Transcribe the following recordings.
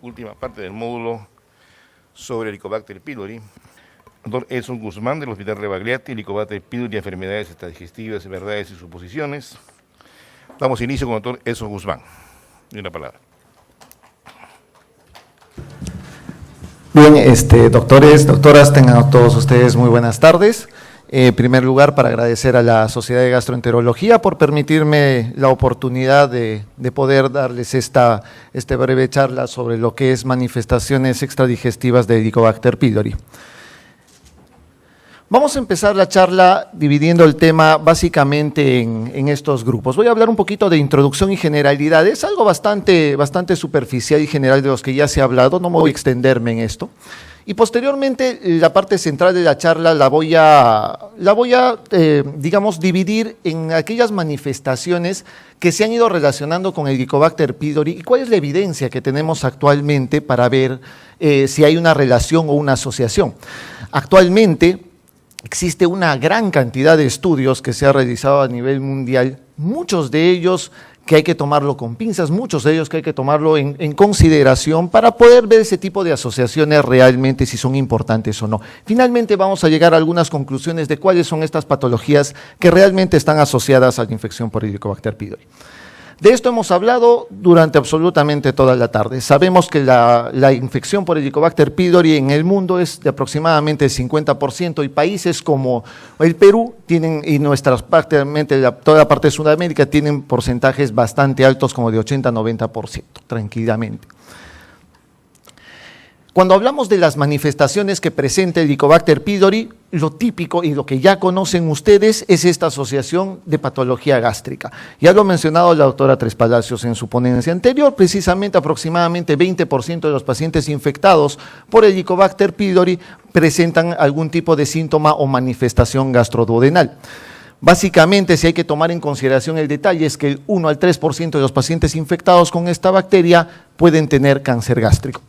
última parte del módulo sobre Helicobacter pylori. Doctor Edson Guzmán, del Hospital Rebagliati, Helicobacter pylori, enfermedades extradigestivas, verdades y suposiciones. Damos inicio con el doctor Edson Guzmán. Y una palabra. Bien, doctores, doctoras, tengan todos ustedes muy buenas tardes. En primer lugar, para agradecer a la Sociedad de Gastroenterología por permitirme la oportunidad de poder darles esta breve charla sobre lo que es manifestaciones extradigestivas de Helicobacter pylori. Vamos a empezar la charla dividiendo el tema básicamente en estos grupos. Voy a hablar un poquito de introducción y generalidades, algo bastante superficial y general de los que ya se ha hablado, no me voy a extenderme en esto. Y posteriormente, la parte central de la charla la voy a digamos, dividir en aquellas manifestaciones que se han ido relacionando con el Helicobacter pylori y cuál es la evidencia que tenemos actualmente para ver si hay una relación o una asociación. Actualmente existe una gran cantidad de estudios que se ha realizado a nivel mundial, muchos de ellos que hay que tomarlo con pinzas, muchos de ellos que hay que tomarlo en consideración para poder ver ese tipo de asociaciones realmente si son importantes o no. Finalmente vamos a llegar a algunas conclusiones de cuáles son estas patologías que realmente están asociadas a la infección por Helicobacter pylori. De esto hemos hablado durante absolutamente toda la tarde. Sabemos que la infección por Helicobacter pylori en el mundo es de aproximadamente el 50% y países como el Perú tienen, y prácticamente toda la parte de Sudamérica tienen porcentajes bastante altos como de 80-90%, tranquilamente. Cuando hablamos de las manifestaciones que presenta el Helicobacter pylori, lo típico y lo que ya conocen ustedes es esta asociación de patología gástrica. Ya lo ha mencionado la doctora Tres Palacios en su ponencia anterior, precisamente aproximadamente 20% de los pacientes infectados por el Helicobacter pylori presentan algún tipo de síntoma o manifestación gastroduodenal. Básicamente, si hay que tomar en consideración el detalle, es que el 1 al 3% de los pacientes infectados con esta bacteria pueden tener cáncer gástrico.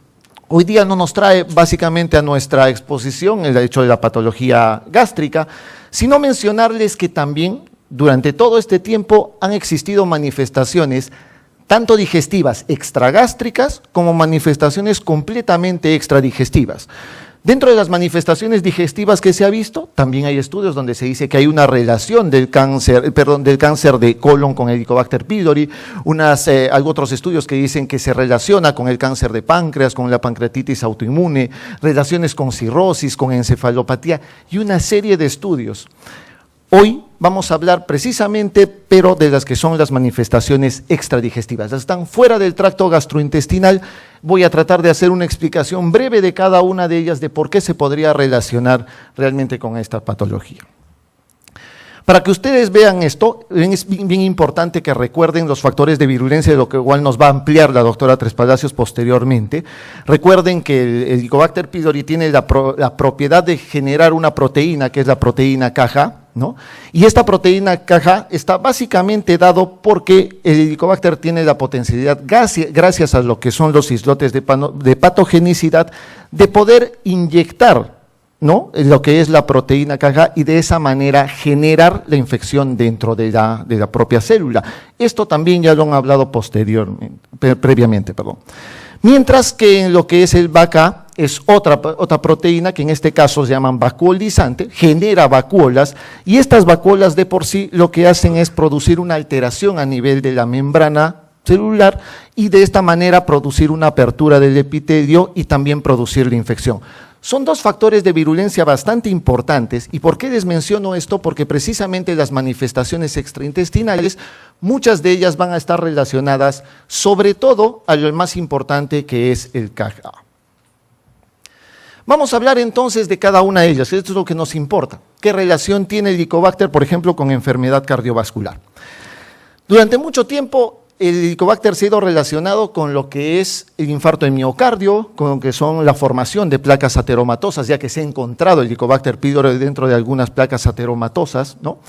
Hoy día no nos trae básicamente a nuestra exposición el hecho de la patología gástrica, sino mencionarles que también durante todo este tiempo han existido manifestaciones tanto digestivas extragástricas como manifestaciones completamente extradigestivas. Dentro de las manifestaciones digestivas que se ha visto, también hay estudios donde se dice que hay una relación del cáncer de colon con el Helicobacter pylori, hay otros estudios que dicen que se relaciona con el cáncer de páncreas, con la pancreatitis autoinmune, relaciones con cirrosis, con encefalopatía y una serie de estudios. Hoy vamos a hablar precisamente, pero de las que son las manifestaciones extradigestivas. Están fuera del tracto gastrointestinal. Voy a tratar de hacer una explicación breve de cada una de ellas, de por qué se podría relacionar realmente con esta patología. Para que ustedes vean esto, es bien importante que recuerden los factores de virulencia, de lo que igual nos va a ampliar la doctora Tres Palacios posteriormente. Recuerden que el Helicobacter pylori tiene la propiedad de generar una proteína, que es la proteína Kj, ¿no? Y esta proteína Kj está básicamente dado porque el Helicobacter tiene la potencialidad, gracias a lo que son los islotes de patogenicidad, de poder inyectar, ¿no?, lo que es la proteína Kj y de esa manera generar la infección dentro de la propia célula. Esto también ya lo han hablado previamente. Mientras que en lo que es el VACA es otra proteína que en este caso se llaman vacuolizante, genera vacuolas y estas vacuolas de por sí lo que hacen es producir una alteración a nivel de la membrana celular y de esta manera producir una apertura del epitelio y también producir la infección. Son dos factores de virulencia bastante importantes. ¿Y por qué les menciono esto? Porque precisamente las manifestaciones extraintestinales, muchas de ellas van a estar relacionadas sobre todo a lo más importante que es el Kj. Vamos a hablar entonces de cada una de ellas, esto es lo que nos importa. ¿Qué relación tiene el Helicobacter, por ejemplo, con enfermedad cardiovascular? Durante mucho tiempo el Helicobacter se ha ido relacionado con lo que es el infarto de miocardio, con lo que son la formación de placas ateromatosas, ya que se ha encontrado el Helicobacter pylori dentro de algunas placas ateromatosas, ¿no?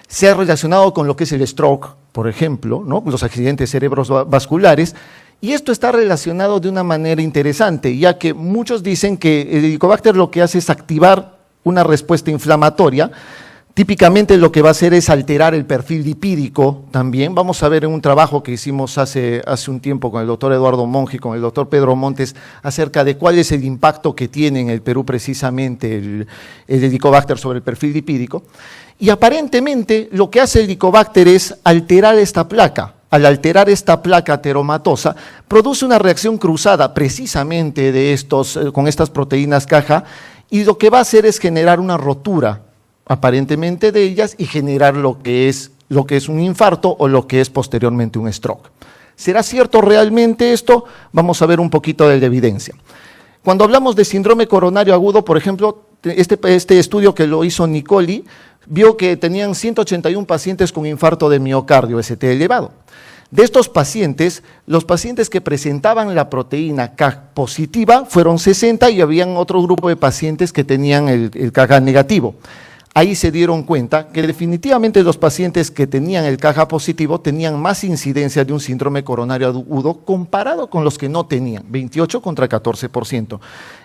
Se ha relacionado con lo que es el stroke, por ejemplo, ¿no?, los accidentes cerebrovasculares, y esto está relacionado de una manera interesante, ya que muchos dicen que el Helicobacter lo que hace es activar una respuesta inflamatoria, Típicamente lo que va a hacer es alterar el perfil lipídico también. Vamos a ver en un trabajo que hicimos hace un tiempo con el doctor Eduardo Monge y con el doctor Pedro Montes acerca de cuál es el impacto que tiene en el Perú precisamente el Helicobacter sobre el perfil lipídico. Y aparentemente lo que hace el Helicobacter es alterar esta placa. Al alterar esta placa ateromatosa, produce una reacción cruzada precisamente con estas proteínas caja, y lo que va a hacer es generar una rotura aparentemente de ellas y generar lo que es un infarto o lo que es posteriormente un stroke. ¿Será cierto realmente esto? Vamos a ver un poquito de la evidencia. Cuando hablamos de síndrome coronario agudo, por ejemplo, este estudio que lo hizo Nicoli, vio que tenían 181 pacientes con infarto de miocardio, ST elevado. De estos pacientes, los pacientes que presentaban la proteína K positiva fueron 60 y habían otro grupo de pacientes que tenían el KH negativo. Ahí se dieron cuenta que definitivamente los pacientes que tenían el KH positivo tenían más incidencia de un síndrome coronario agudo comparado con los que no tenían, 28 contra 14%.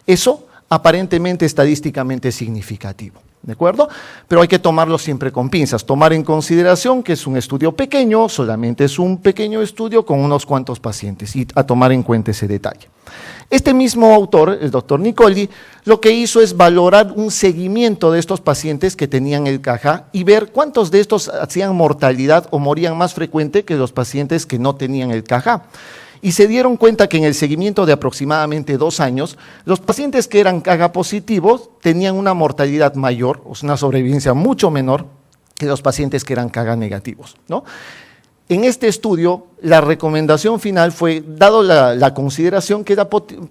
Eso aparentemente estadísticamente significativo, ¿de acuerdo? Pero hay que tomarlo siempre con pinzas, tomar en consideración que es un estudio pequeño, solamente es un pequeño estudio con unos cuantos pacientes, y a tomar en cuenta ese detalle. Este mismo autor, el doctor Nicoli, lo que hizo es valorar un seguimiento de estos pacientes que tenían el KH y ver cuántos de estos hacían mortalidad o morían más frecuente que los pacientes que no tenían el KH. Y se dieron cuenta que en el seguimiento de aproximadamente 2 años, los pacientes que eran KH positivos tenían una mortalidad mayor, o sea, una sobrevivencia mucho menor que los pacientes que eran KH negativos, ¿no? En este estudio, la recomendación final fue, dado la consideración que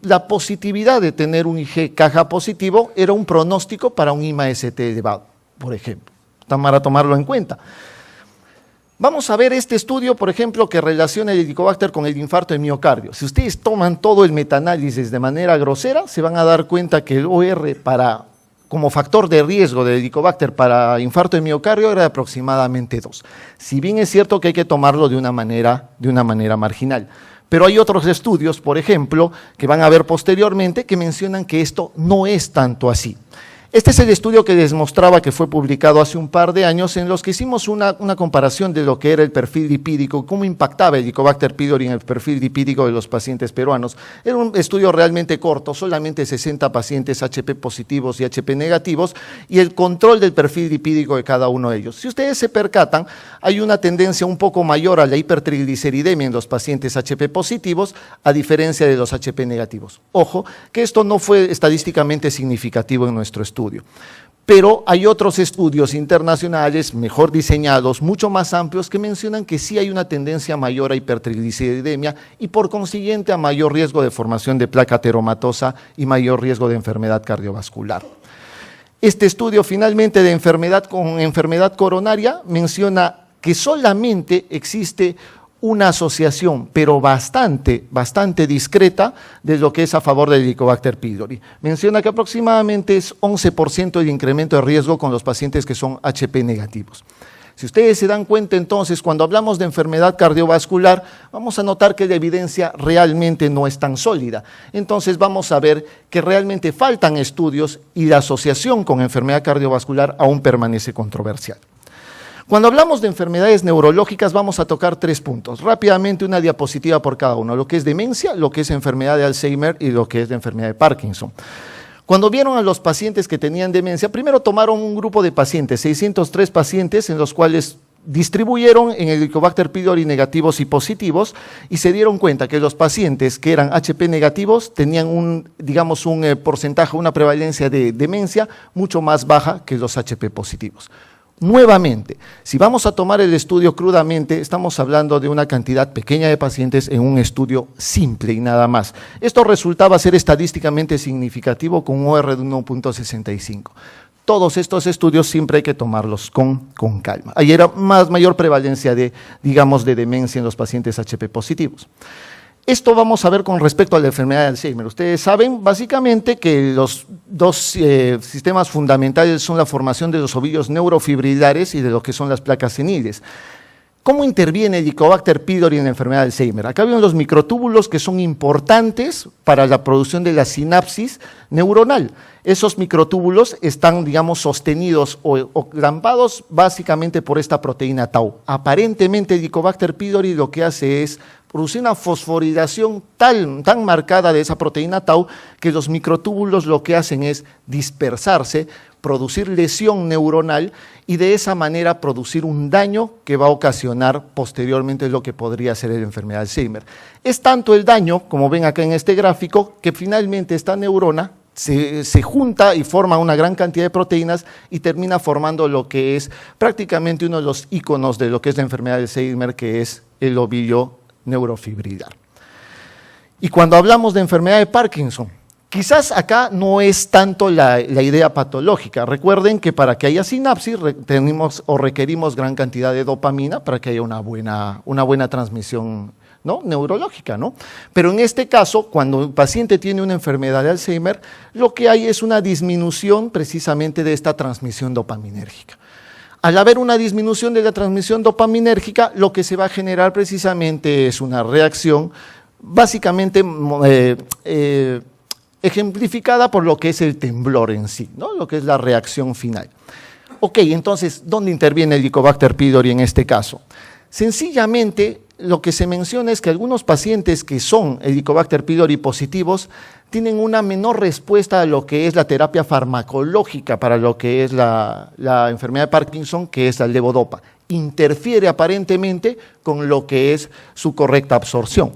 la positividad de tener un IG KH positivo era un pronóstico para un IMA-ST elevado, por ejemplo, para tomarlo en cuenta. Vamos a ver este estudio, por ejemplo, que relaciona el Helicobacter con el infarto de miocardio. Si ustedes toman todo el metaanálisis de manera grosera, se van a dar cuenta que el OR como factor de riesgo del Helicobacter para infarto de miocardio era de aproximadamente 2. Si bien es cierto que hay que tomarlo de una manera marginal. Pero hay otros estudios, por ejemplo, que van a ver posteriormente, que mencionan que esto no es tanto así. Este es el estudio que les mostraba que fue publicado hace un par de años, en los que hicimos una comparación de lo que era el perfil lipídico, cómo impactaba el Helicobacter pylori en el perfil lipídico de los pacientes peruanos. Era un estudio realmente corto, solamente 60 pacientes HP positivos y HP negativos, y el control del perfil lipídico de cada uno de ellos. Si ustedes se percatan, hay una tendencia un poco mayor a la hipertrigliceridemia en los pacientes HP positivos, a diferencia de los HP negativos. Ojo, que esto no fue estadísticamente significativo en nuestro estudio. Pero hay otros estudios internacionales mejor diseñados, mucho más amplios, que mencionan que sí hay una tendencia mayor a hipertrigliceridemia y por consiguiente a mayor riesgo de formación de placa ateromatosa y mayor riesgo de enfermedad cardiovascular. Este estudio finalmente de enfermedad coronaria menciona que solamente existe una asociación, pero bastante discreta, de lo que es a favor del Helicobacter pylori. Menciona que aproximadamente es 11% el incremento de riesgo con los pacientes que son HP negativos. Si ustedes se dan cuenta entonces, cuando hablamos de enfermedad cardiovascular, vamos a notar que la evidencia realmente no es tan sólida. Entonces vamos a ver que realmente faltan estudios y la asociación con enfermedad cardiovascular aún permanece controversial. Cuando hablamos de enfermedades neurológicas vamos a tocar 3 puntos. Rápidamente una diapositiva por cada uno, lo que es demencia, lo que es enfermedad de Alzheimer y lo que es la enfermedad de Parkinson. Cuando vieron a los pacientes que tenían demencia, primero tomaron un grupo de pacientes, 603 pacientes, en los cuales distribuyeron en el Helicobacter pylori negativos y positivos, y se dieron cuenta que los pacientes que eran HP negativos tenían un porcentaje, una prevalencia de demencia mucho más baja que los HP positivos. Nuevamente, si vamos a tomar el estudio crudamente, estamos hablando de una cantidad pequeña de pacientes en un estudio simple y nada más. Esto resultaba ser estadísticamente significativo con un OR de 1.65. Todos estos estudios siempre hay que tomarlos con calma. Ahí era mayor prevalencia de demencia en los pacientes HP positivos. Esto vamos a ver con respecto a la enfermedad de Alzheimer. Ustedes saben básicamente que los dos sistemas fundamentales son la formación de los ovillos neurofibrilares y de lo que son las placas seniles. ¿Cómo interviene el Helicobacter pylori en la enfermedad de Alzheimer? Acá vemos los microtúbulos que son importantes para la producción de la sinapsis neuronal. Esos microtúbulos están, digamos, sostenidos o clampados básicamente por esta proteína tau. Aparentemente el Helicobacter pylori lo que hace es producir una fosforilación tan marcada de esa proteína tau que los microtúbulos lo que hacen es dispersarse, producir lesión neuronal y de esa manera producir un daño que va a ocasionar posteriormente lo que podría ser la enfermedad de Alzheimer. Es tanto el daño, como ven acá en este gráfico, que finalmente esta neurona se junta y forma una gran cantidad de proteínas y termina formando lo que es prácticamente uno de los íconos de lo que es la enfermedad de Alzheimer, que es el ovillo neurofibrilar. Y cuando hablamos de enfermedad de Parkinson, quizás acá no es tanto la idea patológica. Recuerden que para que haya sinapsis requerimos gran cantidad de dopamina para que haya una buena transmisión, ¿no?, neurológica, ¿no? Pero en este caso, cuando un paciente tiene una enfermedad de Alzheimer, lo que hay es una disminución precisamente de esta transmisión dopaminérgica. Al haber una disminución de la transmisión dopaminérgica, lo que se va a generar precisamente es una reacción básicamente ejemplificada por lo que es el temblor en sí, ¿no?, lo que es la reacción final. Ok, entonces, ¿dónde interviene el Helicobacter pylori en este caso? Sencillamente, lo que se menciona es que algunos pacientes que son Helicobacter pylori positivos tienen una menor respuesta a lo que es la terapia farmacológica para lo que es la enfermedad de Parkinson, que es la levodopa. Interfiere aparentemente con lo que es su correcta absorción.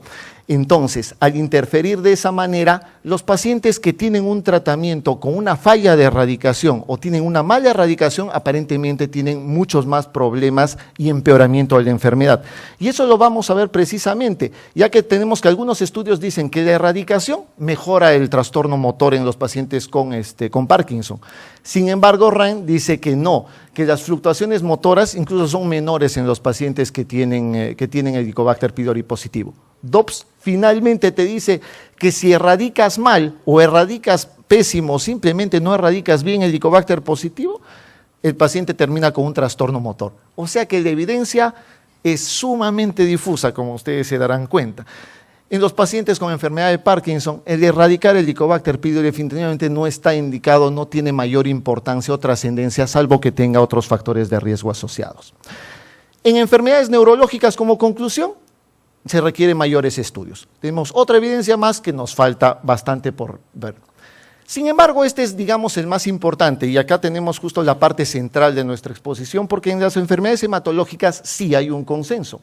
Entonces, al interferir de esa manera, los pacientes que tienen un tratamiento con una falla de erradicación o tienen una mala erradicación, aparentemente tienen muchos más problemas y empeoramiento de la enfermedad. Y eso lo vamos a ver precisamente, ya que tenemos que algunos estudios dicen que la erradicación mejora el trastorno motor en los pacientes con Parkinson. Sin embargo, Ryan dice que no, que las fluctuaciones motoras incluso son menores en los pacientes que tienen el Helicobacter pylori positivo. Dobbs finalmente te dice que si erradicas mal o erradicas pésimo, simplemente no erradicas bien el Helicobacter positivo, el paciente termina con un trastorno motor. O sea que la evidencia es sumamente difusa, como ustedes se darán cuenta. En los pacientes con enfermedad de Parkinson, el erradicar el Helicobacter pylori definitivamente no está indicado, no tiene mayor importancia o trascendencia, salvo que tenga otros factores de riesgo asociados. En enfermedades neurológicas, como conclusión, se requieren mayores estudios. Tenemos otra evidencia más que nos falta bastante por ver. Sin embargo, este es, digamos, el más importante, y acá tenemos justo la parte central de nuestra exposición, porque en las enfermedades hematológicas sí hay un consenso.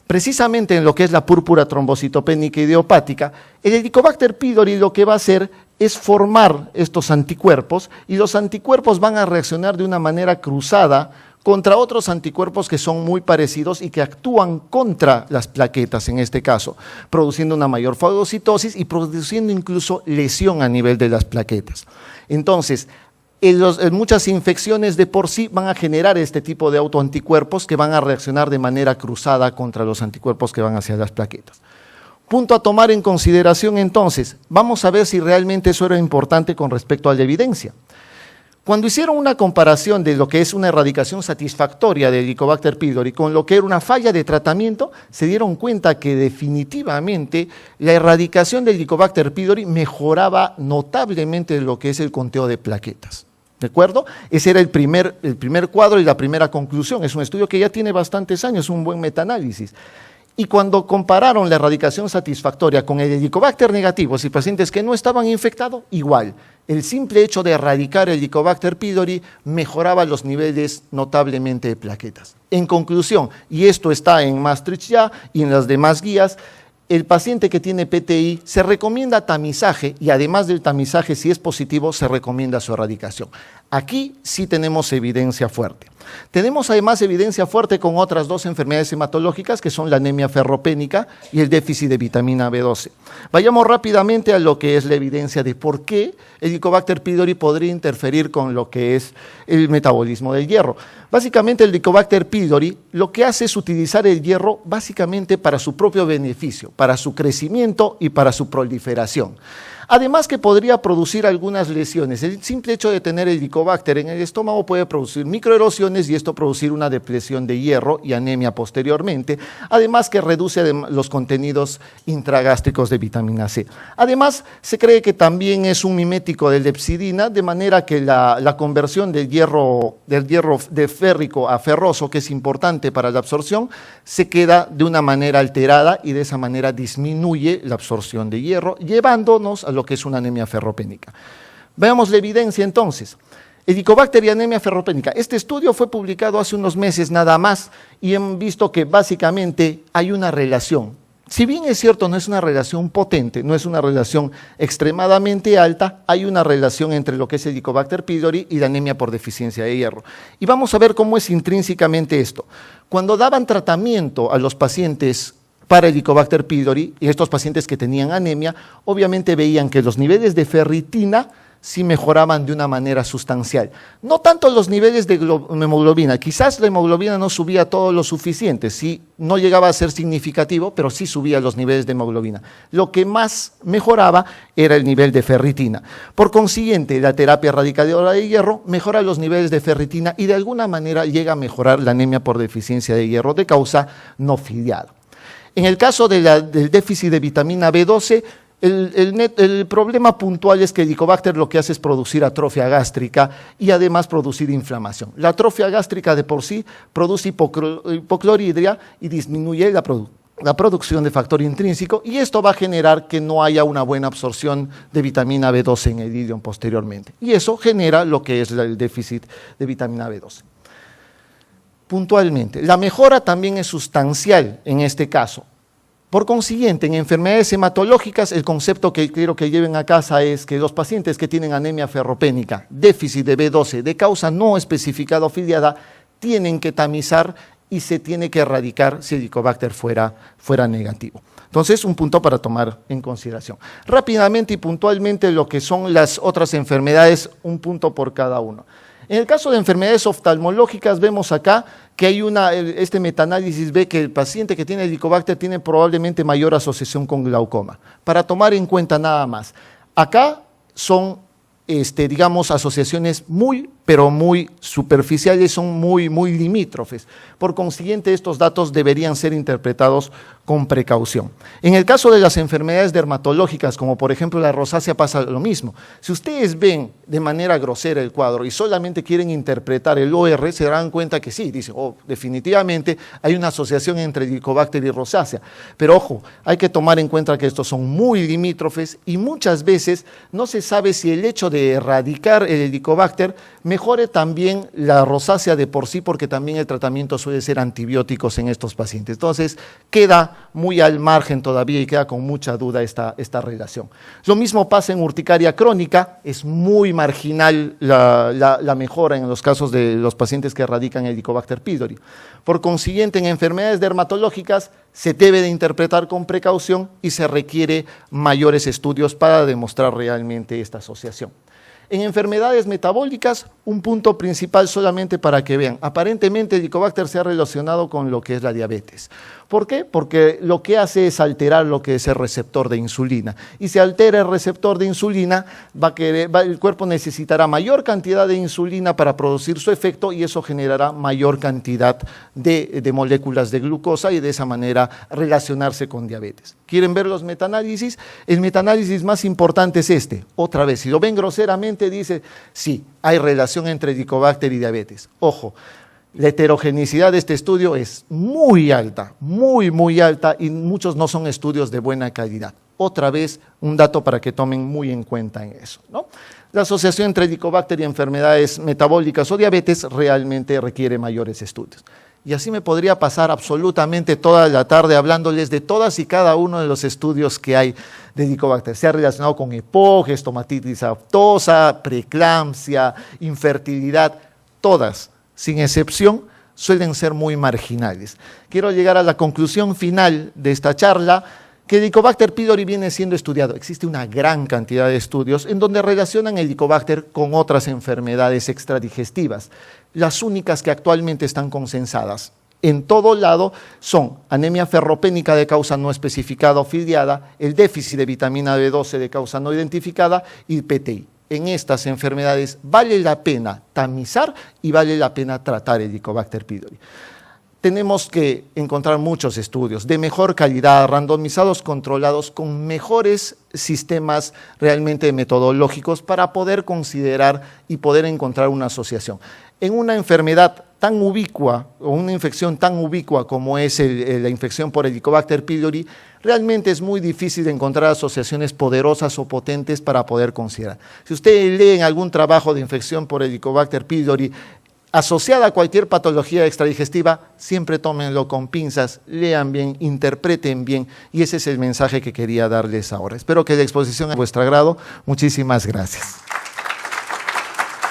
Precisamente en lo que es la púrpura trombocitopénica idiopática, el Helicobacter pylori lo que va a hacer es formar estos anticuerpos, y los anticuerpos van a reaccionar de una manera cruzada contra otros anticuerpos que son muy parecidos y que actúan contra las plaquetas en este caso, produciendo una mayor fagocitosis y produciendo incluso lesión a nivel de las plaquetas. Entonces, en muchas infecciones de por sí van a generar este tipo de autoanticuerpos que van a reaccionar de manera cruzada contra los anticuerpos que van hacia las plaquetas. Punto a tomar en consideración entonces, vamos a ver si realmente eso era importante con respecto a la evidencia. Cuando hicieron una comparación de lo que es una erradicación satisfactoria del Helicobacter pylori con lo que era una falla de tratamiento, se dieron cuenta que definitivamente la erradicación del Helicobacter pylori mejoraba notablemente lo que es el conteo de plaquetas. ¿De acuerdo? Ese era el primer cuadro y la primera conclusión. Es un estudio que ya tiene bastantes años, un buen metaanálisis. Y cuando compararon la erradicación satisfactoria con el Helicobacter negativo, y pacientes que no estaban infectados, igual. El simple hecho de erradicar el Helicobacter pylori mejoraba los niveles notablemente de plaquetas. En conclusión, y esto está en Maastricht ya y en las demás guías, el paciente que tiene PTI se recomienda tamizaje y además del tamizaje, si es positivo, se recomienda su erradicación. Aquí sí tenemos evidencia fuerte. Tenemos además evidencia fuerte con otras dos enfermedades hematológicas que son la anemia ferropénica y el déficit de vitamina B12. Vayamos rápidamente a lo que es la evidencia de por qué el Helicobacter pylori podría interferir con lo que es el metabolismo del hierro. Básicamente el Helicobacter pylori lo que hace es utilizar el hierro básicamente para su propio beneficio, para su crecimiento y para su proliferación. Además que podría producir algunas lesiones. El simple hecho de tener helicobacter en el estómago puede producir microerosiones y esto producir una depresión de hierro y anemia posteriormente, además que reduce los contenidos intragástricos de vitamina C. Además, se cree que también es un mimético de lepsidina, de manera que la conversión del hierro de férrico a ferroso, que es importante para la absorción, se queda de una manera alterada y de esa manera disminuye la absorción de hierro, llevándonos a lo que es una anemia ferropénica. Veamos la evidencia entonces. Helicobacter y anemia ferropénica. Este estudio fue publicado hace unos meses nada más y han visto que básicamente hay una relación. Si bien es cierto, no es una relación potente, no es una relación extremadamente alta, hay una relación entre lo que es el Helicobacter pylori y la anemia por deficiencia de hierro. Y vamos a ver cómo es intrínsecamente esto. Cuando daban tratamiento a los pacientes para el Helicobacter pylori, y estos pacientes que tenían anemia, obviamente veían que los niveles de ferritina sí mejoraban de una manera sustancial. No tanto los niveles de hemoglobina, quizás la hemoglobina no subía todo lo suficiente, sí, no llegaba a ser significativo, pero sí subía los niveles de hemoglobina. Lo que más mejoraba era el nivel de ferritina. Por consiguiente, la terapia erradicadora de hierro mejora los niveles de ferritina y de alguna manera llega a mejorar la anemia por deficiencia de hierro de causa no filiada. En el caso del déficit de vitamina B12, el problema puntual es que el Helicobacter lo que hace es producir atrofia gástrica y además producir inflamación. La atrofia gástrica de por sí produce hipocloridria y disminuye la producción de factor intrínseco y esto va a generar que no haya una buena absorción de vitamina B12 en el ileum posteriormente. Y eso genera lo que es el déficit de vitamina B12. Puntualmente, la mejora también es sustancial en este caso. Por consiguiente, en enfermedades hematológicas, el concepto que quiero que lleven a casa es que los pacientes que tienen anemia ferropénica, déficit de B12 de causa no especificada o filiada, tienen que tamizar y se tiene que erradicar si el Helicobacter fuera negativo. Entonces, un punto para tomar en consideración. Rápidamente y puntualmente lo que son las otras enfermedades, un punto por cada uno. En el caso de enfermedades oftalmológicas vemos acá que hay este metaanálisis ve que el paciente que tiene Helicobacter tiene probablemente mayor asociación con glaucoma. Para tomar en cuenta nada más, acá son digamos asociaciones pero muy superficiales, son muy limítrofes. Por consiguiente, estos datos deberían ser interpretados con precaución. En el caso de las enfermedades dermatológicas, como por ejemplo la rosácea, pasa lo mismo. Si ustedes ven de manera grosera el cuadro y solamente quieren interpretar el OR, se darán cuenta que sí, dicen, definitivamente hay una asociación entre Helicobacter y rosácea. Pero ojo, hay que tomar en cuenta que estos son muy limítrofes y muchas veces no se sabe si el hecho de erradicar el Helicobacter mejore también la rosácea de por sí, porque también el tratamiento suele ser antibióticos en estos pacientes. Entonces, queda muy al margen todavía y queda con mucha duda esta relación. Lo mismo pasa en urticaria crónica, es muy marginal la mejora en los casos de los pacientes que erradican el Helicobacter pylori. Por consiguiente, en enfermedades dermatológicas se debe de interpretar con precaución y se requiere mayores estudios para demostrar realmente esta asociación. En enfermedades metabólicas, un punto principal solamente para que vean. Aparentemente el Helicobacter se ha relacionado con lo que es la diabetes. ¿Por qué? Porque lo que hace es alterar lo que es el receptor de insulina. Y si altera el receptor de insulina, el cuerpo necesitará mayor cantidad de insulina para producir su efecto y eso generará mayor cantidad de moléculas de glucosa y de esa manera relacionarse con diabetes. ¿Quieren ver los metaanálisis? El metaanálisis más importante es este. Otra vez, si lo ven groseramente, dice, sí, hay relación entre Helicobacter y diabetes. Ojo, la heterogeneidad de este estudio es muy alta, muy alta y muchos no son estudios de buena calidad. Otra vez, un dato para que tomen muy en cuenta en eso, ¿no? La asociación entre Helicobacter y enfermedades metabólicas o diabetes realmente requiere mayores estudios. Y así me podría pasar absolutamente toda la tarde hablándoles de todas y cada uno de los estudios que hay de Helicobacter. Se ha relacionado con EPOC, estomatitis aftosa, preeclampsia, infertilidad, todas, sin excepción, suelen ser muy marginales. Quiero llegar a la conclusión final de esta charla, que el Helicobacter pylori viene siendo estudiado. Existe una gran cantidad de estudios en donde relacionan el Helicobacter con otras enfermedades extradigestivas. Las únicas que actualmente están consensadas en todo lado son anemia ferropénica de causa no especificada o filiada, el déficit de vitamina B12 de causa no identificada y PTI. En estas enfermedades vale la pena tamizar y vale la pena tratar el Helicobacter pylori. Tenemos que encontrar muchos estudios de mejor calidad, randomizados, controlados, con mejores sistemas realmente metodológicos para poder considerar y poder encontrar una asociación. En una enfermedad tan ubicua o una infección tan ubicua como es la infección por Helicobacter pylori, realmente es muy difícil encontrar asociaciones poderosas o potentes para poder considerar. Si usted lee en algún trabajo de infección por Helicobacter pylori asociada a cualquier patología extradigestiva, siempre tómenlo con pinzas, lean bien, interpreten bien, y ese es el mensaje que quería darles ahora. Espero que la exposición a vuestro agrado. Muchísimas gracias.